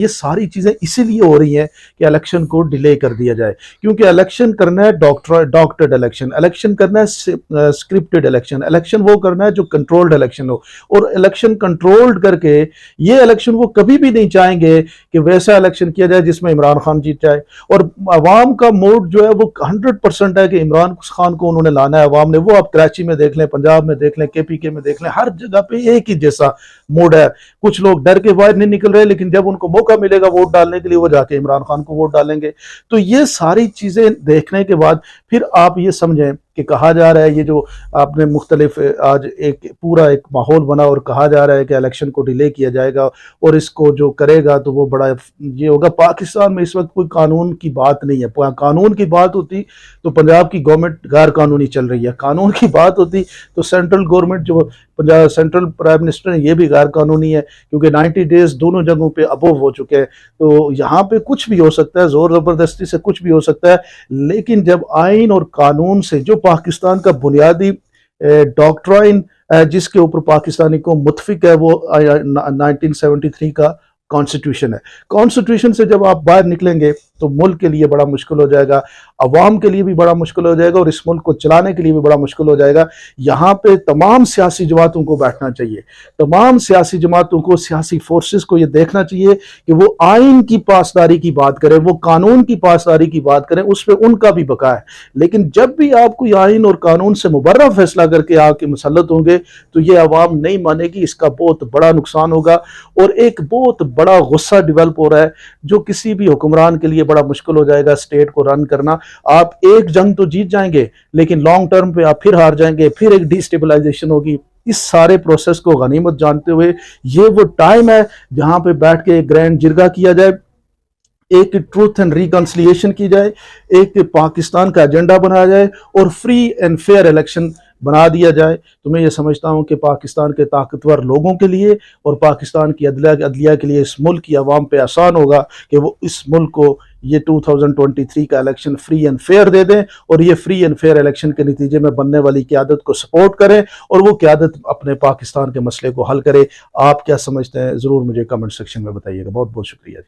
ये सारी चीजें इसीलिए हो रही हैं कि इलेक्शन को डिले कर दिया जाए, क्योंकि इलेक्शन करना है डॉक्टर्ड इलेक्शन, इलेक्शन करना है स्क्रिप्टेड इलेक्शन, इलेक्शन वो करना है जो कंट्रोल्ड इलेक्शन हो। और इलेक्शन कंट्रोल्ड करके ये इलेक्शन वो कभी भी नहीं चाहेंगे कि वैसा इलेक्शन किया जाए जिसमें इमरान खान जीत जाए। और अवाम का मूड जो है वो 100% है कि इमरान खान को उन्होंने लाना है अवाम ने। वो आप कराची में देख लें, पंजाब में देख लें, KPK में देख लें, हर जगह पे एक ही जैसा मूड है। कुछ लोग डर के बाहर नहीं निकल रहे, लेकिन जब उनको मौका मिलेगा वोट डालने के लिए वो जाके इमरान खान को वोट डालेंगे। तो ये सारी चीजें देखने के बाद फिर आप ये समझें कि कहा जा रहा है, ये जो आपने मुख्तलिफ आज एक पूरा एक माहौल बना और कहा जा रहा है कि इलेक्शन को डिले किया जाएगा और इसको जो करेगा तो वो बड़ा ये होगा। पाकिस्तान में इस वक्त कोई कानून की बात नहीं है। कानून की बात होती तो पंजाब की गवर्नमेंट गैर कानूनी चल रही है, कानून की बात होती तो सेंट्रल गवर्नमेंट जो पंजाब सेंट्रल प्राइम मिनिस्टर है ये भी गैर कानूनी है, क्योंकि 90 डेज दोनों जगहों पे अबोव हो चुके हैं। तो यहाँ पे कुछ भी हो सकता है, जोर जबरदस्ती से कुछ भी हो सकता है। लेकिन जब आइन और कानून से जो पाकिस्तान का बुनियादी डॉक्ट्राइन जिसके ऊपर पाकिस्तानी को मुतफिक है वो 1973 का कॉन्स्टिट्यूशन है। कॉन्स्टिट्यूशन से जब आप बाहर निकलेंगे तो मुल्क के लिए बड़ा मुश्किल हो जाएगा, अवाम के लिए भी बड़ा मुश्किल हो जाएगा और इस मुल्क को चलाने के लिए भी बड़ा मुश्किल हो जाएगा। यहाँ पे तमाम सियासी जमातों को बैठना चाहिए, तमाम सियासी जमातों को, सियासी फोर्सेस को ये देखना चाहिए कि वो आइन की पासदारी की बात करें, वो कानून की पासदारी की बात करें, उस पर उनका भी बका है। लेकिन जब भी आप कोई आइन और कानून से मुबर्रा फैसला करके आके मुसल्लत होंगे तो ये अवाम नहीं मानेगी, इसका बहुत बड़ा नुकसान होगा। और एक बहुत बड़ा गुस्सा डेवलप हो रहा है जो किसी भी हुक्मरान के लिए बड़ा मुश्किल हो जाएगा स्टेट को रन करना। आप एक जंग तो जीत जाएंगे लेकिन लॉन्ग टर्म पे आप फिर हार जाएंगे, फिर एक डिस्टेबलाइजेशन होगी। इस सारे प्रोसेस को गनीमत जानते हुए ये वो टाइम है जहां पे बैठ के ग्रैंड जिरगा किया जाए, एक ट्रूथ एंड रिकंसिलिएशन की जाए, एक पाकिस्तान का एजेंडा बनाया जाए और फ्री एंड फेयर इलेक्शन बना दिया जाए। तो मैं ये समझता हूँ कि पाकिस्तान के ताकतवर लोगों के लिए और पाकिस्तान की अदलिया के लिए, इस मुल्क की आवाम पे आसान होगा कि वो इस मुल्क को ये 2023 का इलेक्शन फ्री एंड फेयर दे दें और ये फ्री एंड फेयर इलेक्शन के नतीजे में बनने वाली क़यादत को सपोर्ट करें और वो क़यादत अपने पाकिस्तान के मसले को हल करे। आप क्या समझते हैं ज़रूर मुझे कमेंट सेक्शन में बताइएगा। बहुत बहुत शुक्रिया।